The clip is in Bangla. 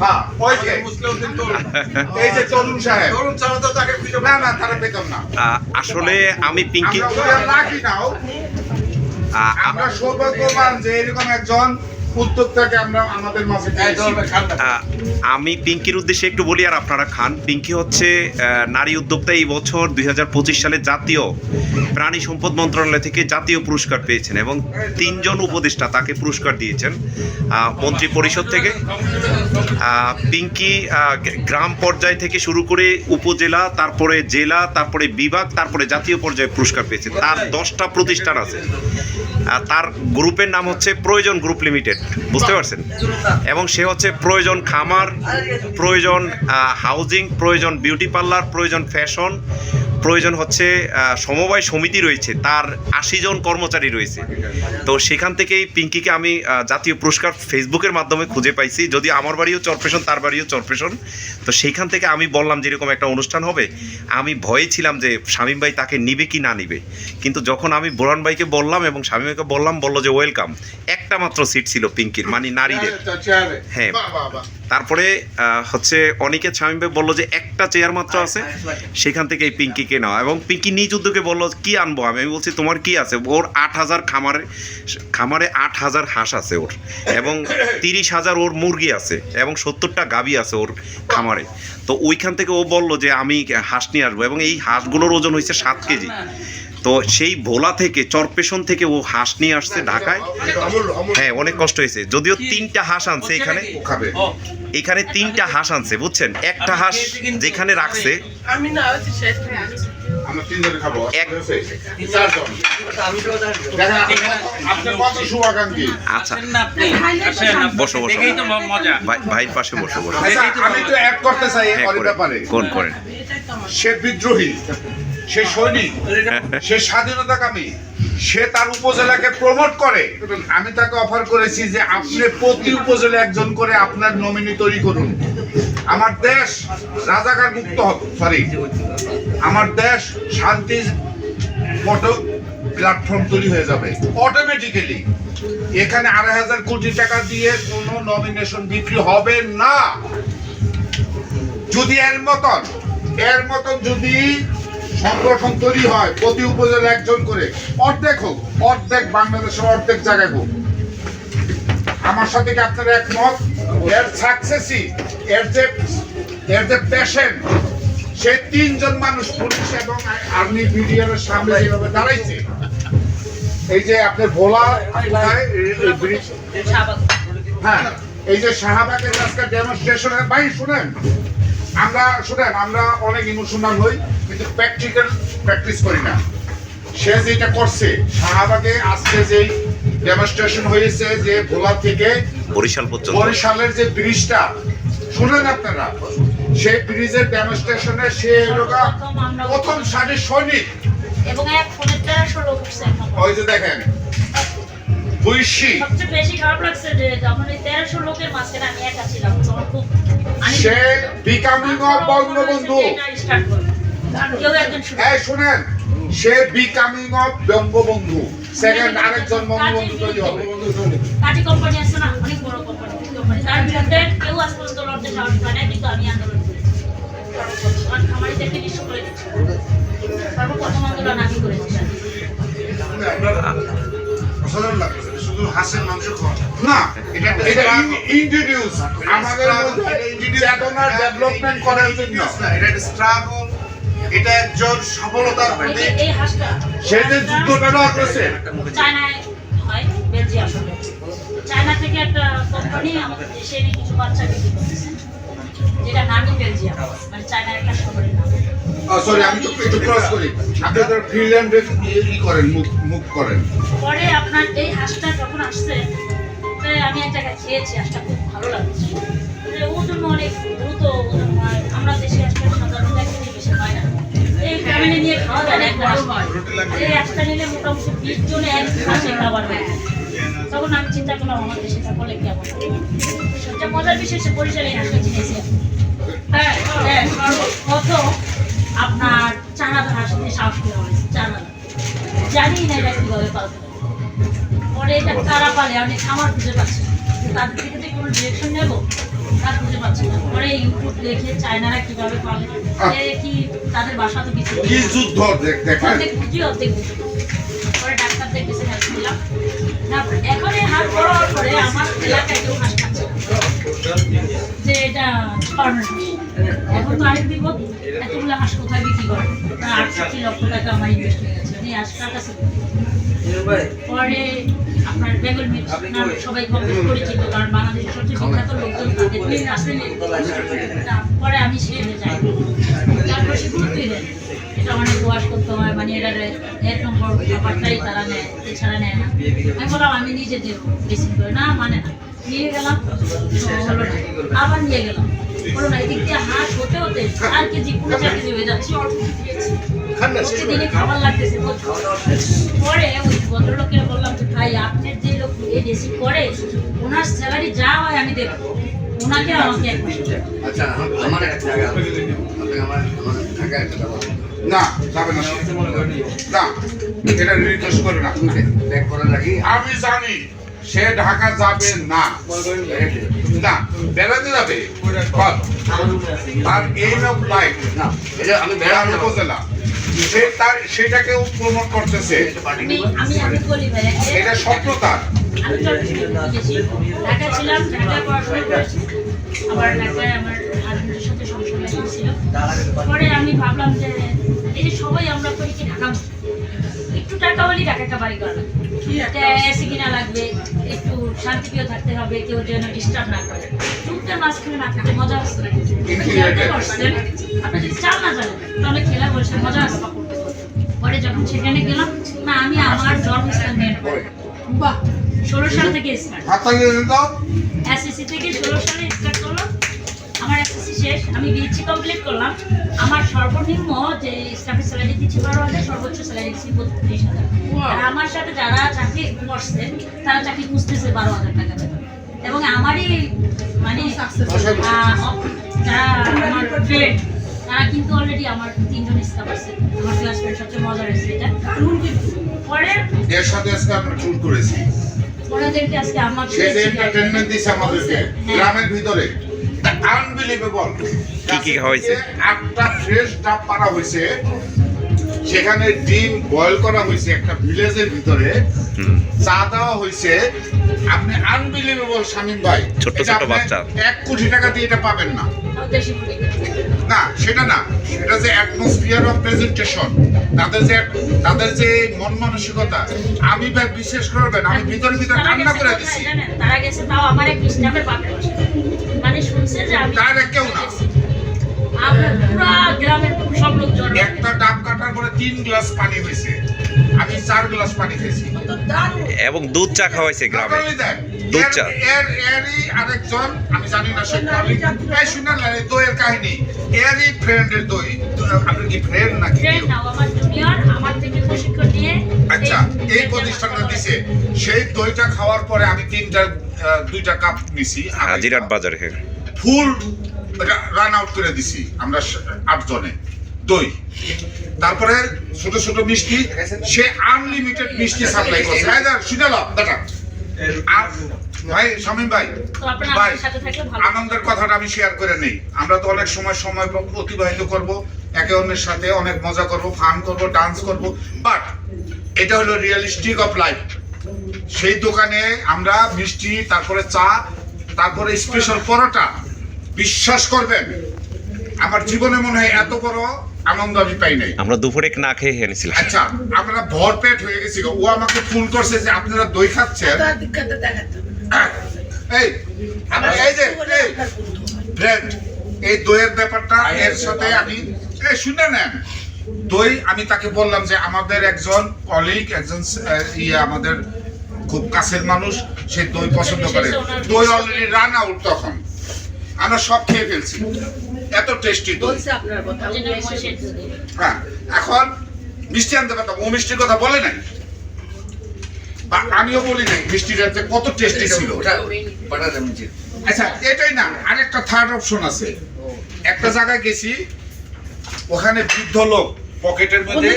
হ্যাঁ ওই যে এই যে তরুণ সাহেব না তারা পেতাম না। আসলে আমি পিঙ্কি রাখি নাও, আমরা সৌভাগ্যবান যে এরকম একজন উদ্যোক্তাকে আমরা আমাদের মাঝে পেয়েছি। আমি পিঙ্কির উদ্দেশ্যে একটু বলি আর আপনারা খান। পিঙ্কি হচ্ছে নারী উদ্যোক্তা, এই বছর 2025 সালে জাতীয় প্রাণী সম্পদ মন্ত্রণালয় থেকে জাতীয় পুরস্কার পেয়েছেন এবং 3 জন উপদেষ্টা তাকে পুরস্কার দিয়েছেন মন্ত্রী পরিষদ থেকে। পিঙ্কি গ্রাম পর্যায় থেকে শুরু করে উপজেলা, তারপরে জেলা, তারপরে বিভাগ, তারপরে জাতীয় পর্যায়ে পুরস্কার পেয়েছে। তার 10টা প্রতিষ্ঠান আছে। তার গ্রুপের নাম হচ্ছে প্রয়োজন গ্রুপ লিমিটেড, বুঝতে পারছেন? এবং সে হচ্ছে প্রয়োজন খামার, প্রয়োজন হাউজিং, প্রয়োজন বিউটি পার্লার, প্রয়োজন ফ্যাশন, প্রয়োজন হচ্ছে সমবায় সমিতি রয়েছে, তার 80 জন কর্মচারী রয়েছে। তো সেখান থেকেই পিঙ্কিকে আমি জাতীয় পুরস্কার ফেসবুকের মাধ্যমে খুঁজে পাইছি। যদি আমার বাড়িও চরপেশন, তার বাড়িও চরপেশন। তো সেইখান থেকে আমি বললাম যেরকম একটা অনুষ্ঠান হবে, আমি ভয়ে ছিলাম যে শামীম ভাই তাকে নিবে কি না নিবে। কিন্তু যখন আমি বোরান ভাইকে বললাম এবং শামীম ভাইকে বললো যে ওয়েলকাম, একটা মাত্র সিট ছিল পিঙ্কির, মানে নারীদের। হ্যাঁ, তারপরে হচ্ছে অনেকে শামীম ভাই বললো যে একটা চেয়ার মাত্র আছে, সেখান থেকে এই পিঙ্কিকে নেওয়া। এবং পিঙ্কি নিজ উদ্যোগে বললো কি আনবো আমি বলছি তোমার কি আছে। ওর 8000 খামারে 8000 হাঁস আছে ওর, এবং 30,000 ওর মুরগি আছে, এবং 70টা গাভী আছে ওর খামারে। তো ওইখান থেকে ও বললো যে আমি হাঁস নিয়ে আসবো, এবং এই হাঁসগুলোর ওজন হয়েছে 7 কেজি। তো সেই ভোলা থেকে চরপেশন থেকে ও হাঁস নিয়ে আসছে ঢাকায়। হ্যাঁ, অনেক কষ্ট হয়েছে, যদিও 3টা হাঁস আনছে এখানে। 3টা হাঁস আনছে, বুঝছেন? একটা হাঁস যেখানে রাখছে আচ্ছা বসো ভাইয়ের পাশে বসো। আমি তো এক করতে চাই ব্যাপারে। কোন করেন? সে বিদ্রোহী, সে সৈনিক, সে স্বাধীনতাকামী, সে তার উপজেলাকে প্রমোট করে। আমি তাকে অফার করেছি যে আপনি প্রতি উপজেলা একজন করে আপনার নমিনি তৈরি করুন। আমার দেশ রাজাকার মুক্ত হবে, আমার দেশ শান্তি মতো প্ল্যাটফর্ম তৈরি হয়ে যাবে অটোমেটিক্যালি। এখানে 2,500 কোটি টাকা দিয়ে কোনো নমিনেশন বিক্রি হবে না। যদি এর মতন যদি সংগঠন তৈরি হয়, প্রতি উপজেলা একজন করে, অর্ধেক হোক, অর্ধেক বাংলাদেশের অর্ধেক জায়গায় হোক। আমার সাথে কি আপনার একমত? এর সাকসেসই, এর যে পেশেন্ট, সে 3 জন মানুষ পুলিশ এবং আর্মি বিডিআরের সামনে যেভাবে দাঁড়াইছে। এই যে আপনার ভোলা, হ্যাঁ, এই যে শাহবাগের আজকে ডেমনস্ট্রেশনের ভাই শুনেন, আমরা অনেক ইমোশনাল হই, কিন্তু প্র্যাকটিস করি না। সে যেটা করছে শাহবাগে আজকে যে ডেমনস্ট্রেশন হয়েছে, যে ভোলা থেকে বরিশাল পর্যন্ত, বরিশালের যে ব্রিজটা শুনেন আপনারা, সেই ব্রিজের ডেমনস্ট্রেশনে সে প্রথম সারির সৈনিক। এবং এক ফোনে 1300 লোক উঠছে। ওই যে দেখেন সবচেয়ে বেশি খারাপ লাগছে যে যখন এই 1300 লোকের মাঝখানে আমি একা ছিলাম। সে বিকামিং অফ বঙ্গবন্ধু। এই শুনেন, সে বিকামিং অফ বঙ্গবন্ধু, সেকেন্ড আরেকজন বঙ্গবন্ধু তৈরি হবে। কাটি কোম্পানি আছে না, অনেক বড় কোম্পানি, তার বিরুদ্ধে কেউ আজ পর্যন্ত লড়তে সাহস পায় না, কিন্তু আমি আন্দোলন করি। খামারি থেকে নিঃস্ব করে দিচ্ছি, সর্বপ্রথম আন্দোলন আমি করেছি। শুধু হাঁসের মাংস খাওয়া না, এটা ইন্ট্রোডিউস আমাদের মধ্যে চেতনার ডেভেলপমেন্ট করার জন্য। এটা একটা স্ট্রাগল, এটা একজন সফলতার প্রতীক। এই হাঁসটা সে যে যুদ্ধটা করেছে চায়নায় হয়, বেলজিয়াম। চায়না থেকে একটা কোম্পানি আমাদের দেশে এনে কিছু বাচ্চা বিক্রি করতেছে, যেটা নামই বেলজিয়াম, মানে চায়নার একটা শহরের নাম। সরি, আমি তো একটু ক্রস করি। আপনাদের ফিনল্যান্ডে করেন, মুভ করেন। পরে আপনার এই হাঁসটা যখন আসছে, আমি এক জায়গায় খেয়েছি, হাঁসটা খুব ভালো লাগছে। ওজন অনেক দ্রুত ওজন হয়, আমরা দেশে হাঁসটা সাধারণত একদিনে বেশি হয় না। এই ফ্যামিলি নিয়ে খাওয়া যায় না, একটা হাঁস হয়। এই হাঁসটা নিলে মোটামুটি 20 জনে এক হাঁসে খাবার হয়। তখন আমি চিন্তা করলাম আমার দেশে তা বলে কি আমার। সবচেয়ে মজার বিষয় সে বরিশালে হাঁসটা চিনেছি। হ্যাঁ, সর্বপ্রথম আপনার চানাদার হাঁস দিয়ে সাহস করা হয়েছে। চানাদার জানি না এটা কিভাবে পালতে হবে। পরে এটা কারা পালে অনেক খামার খুঁজে পাচ্ছে, তাদের থেকে যে কোনো ডিরেকশন নেবো তা খুঁজে পাচ্ছি না। পরে ইউটিউব দেখে চায়নারা কিভাবে পাবে, কি তাদের বাসা তো কিছু কি যুদ্ধ দেখেন। অর্ধেক বুঝি অর্ধেক বুঝি। পরে ডাক্তারদের কাছে হেল্প নিলাম। না, এখন এই হাত বড় হওয়ার পরে আমার এলাকায় কেউ হাঁস খাচ্ছে না। যে এটা পার্মানেন্ট। এখন তো আরেক বিপদ, এতগুলো হাঁস কোথায় বিক্রি করে? 68 লক্ষ টাকা আমার ইনভেস্ট হয়ে গেছে এই হাঁস কাছে। পরে আপনার বেঙ্গল মিট নাম সবাই কমপ্লিট পরিচিত, কারণ বাংলাদেশের সবচেয়ে বিখ্যাত লোকজন তাদের আসলে। পরে আমি সেরে যাই, তারপরে সে গুরুত্বই দেয়। এটা অনেক ওয়াশ করতে হয়, মানে এটা 1 নম্বর ব্যাপারটাই তারা নেয়, এছাড়া নেয় না। আমি বললাম আমি নিজে দেবো, বেশি করে না মানে না। নিয়ে গেলাম, হলো না, আবার নিয়ে গেলাম, হলো না। এদিক দিয়ে হাঁস হতে হতে 4 কেজি 4 কেজি হয়ে যাচ্ছে। প্রতিদিনে খাবার লাগতেছে। পরে ওই ভদ্রলোকের বললাম যে ভাই আপনার যে লোক এই রেসিভ করে ওনার স্যালারি যা হয় আমি দেবো, ওনাকে আমাকে 1 মাস। আচ্ছা আমার একটা জায়গা আমার ঢাকা একটা ব্যাপার না যাবে না, না এটা নির্দেশ করে না। ব্যাক করার আগে আমি জানি সে ঢাকা যাবে না, না বেড়াতে যাবে। আর এইম অফ লাইফ না এটা আমি বেড়াতে যাবো। উপজেলা সে সেটাকেও প্রমোট করতেছে, আমি বলি ভাই, এটা স্বপ্ন তার। আমি তো গেছি ঢাকা ছিলাম, ঢাকা পড়াশোনা করেছি, আবার ঢাকায় আমার হাজবেন্ডের সাথে সংসার ছিল। পরে আমি ভাবলাম যে এই যে সবাই আমরা করি কি ঢাকা একটু টাকা হলেই ঢাকা একটা বাড়ি করা লাগবে, এসি কিনা লাগবে, একটু শান্তিপ্রিয় থাকতে হবে, কেউ যেন ডিস্টার্ব না করে। টুকটার মাঝখানে না থাকতে মজা আসছে। আপনি যদি চাল না জানেন তাহলে খেলা বলছে মজা আসবে। পরে যখন সেখানে গেলাম, না আমি আমার জন্মস্থান নিয়ে 16 সাল থেকে স্টার্ট, এসএসসি থেকে 16 সালে স্টার্ট করলাম। আমার এসএসসি শেষ, আমি বিএসসি কমপ্লিট করলাম। আমার সর্বনিম্ন যে স্টাফের স্যালারি দিচ্ছি 12,000, সর্বোচ্চ স্যালারি দিচ্ছি 32,000। আর আমার সাথে যারা চাকরি করছেন তারা চাকরি খুঁজতেছে 12,000 টাকা বেতন। এবং আমারই মানে যারা আমার ফ্রেন্ড তারা কিন্তু অলরেডি আমার 3 জন স্টাফ আছে। আমার ক্লাসমেট সবচেয়ে মজার হয়েছে এটা। পরে এর সাথে আজকে আমরা ট্যুর করেছি, ওনাদেরকে আজকে আমার সে যে এন্টারটেইনমেন্ট দিছে আমাদেরকে গ্রামের ভিতরে, আনবিলিভেবল। কি কি হয়েছে? একটা ফ্রেশ ডাব পাড়া হয়েছে, সেখানে ডিম বয়েল করা হয়েছে একটা ভিলেজের ভিতরে, চা দেওয়া হয়েছে। আপনি আনবিলিভেবল শামীম ভাই, ছোট এটা ছোট আপনি বাচ্চা 1 কোটি টাকা দিয়ে এটা পাবেন না। দেশি মুরগি। না সেটা না, সেটা যে অ্যাটমসফিয়ার অফ প্রেজেন্টেশন, তাদের যে মন মানসিকতা, আমি ভাই বিশেষ করবেন আমি ভিতরে কান্না করে দিছি। তারা গেছে তাও আমার এক স্টাফের বাপের বাসা, মানে শুনছে যে আমি ডাইরেক্ট কেউ না, আমরা পুরো গ্রামের সব লোক জড়ো। একটা ডাব কাটার পরে 3 গ্লাস পানি হয়েছে, আমি 4 গ্লাস পানি খেয়েছি। এবং দুধ চা খাওয়াইছে গ্রামে। Not only that, দুধ চা। এরই আরেকজন, আমি জানি না সে কলিগ, এই শুনলেন এই দইয়ের কাহিনী, এরই ফ্রেন্ডের দই। আপনি কি ফ্রেন্ড নাকি? ফ্রেন্ড নাও, আমার জুনিয়র, আমার থেকে প্রশিক্ষণ নিয়ে আচ্ছা, এই প্রতিষ্ঠানটা দিছে, সেই দইটা খাওয়ার পরে আমি 2টা কাপ নিছি, হাজিরাট বাজারে। ফুল রান আউট করে দিছি আমরা 8 জনে দই। তারপরে ছোট ছোট মিষ্টি, সে আনলিমিটেড মিষ্টি সাপ্লাই করছে। শুনালো দাদা ভাই, শামীম ভাই, তো আপনারা ভাই আমার সাথে থাকলে ভালো। আনন্দের কথাটা আমি শেয়ার করে নেই। আমরা তো অনেক সময় অতিবাহিত করব, একে অন্যের সাথে অনেক মজা করব, ফান করব, ডান্স করব, বাট এটা হলো রিয়েলিস্টিক অফ লাইফ। সেই দোকানে আমরা মিষ্টি, তারপরে চা, তারপরে স্পেশাল পরোটা, বিশ্বাস করবেন আমার জীবনে মনে হয় এত বড় আনন্দ আমি পাই নাই। আমরা দুপুরে না খেয়ে এনেছিলাম। আচ্ছা, আমরা ভরপেট হয়ে গেছি। ও আমাকে ফোন করছে যে আপনারা দই খাচ্ছেন। এই এই যে ফ্রেন্ড, এই দইয়ের ব্যাপারটা এর সাথে আমি শুনে নেন। দই আমি তাকে বললাম যে আমাদের একজন কলিগ, একজন আমাদের খুব কাছের মানুষ, সে দই পছন্দ করে। দই অলরেডি রান আউট, তখন আমরা সব খেয়ে ফেলছি, এত টেস্টি দই। হ্যাঁ, এখন মিষ্টি আনতে পারতাম, ও মিষ্টির কথা বলে নাই, বা আমিও বলি নাই মিষ্টিটা যে কত টেস্টি ছিল। আচ্ছা, এটাই না, আরেকটা থার্ড অপশন আছে। একটা জায়গায় গেছি, ওখানে বৃদ্ধ লোক পকেটের মধ্যে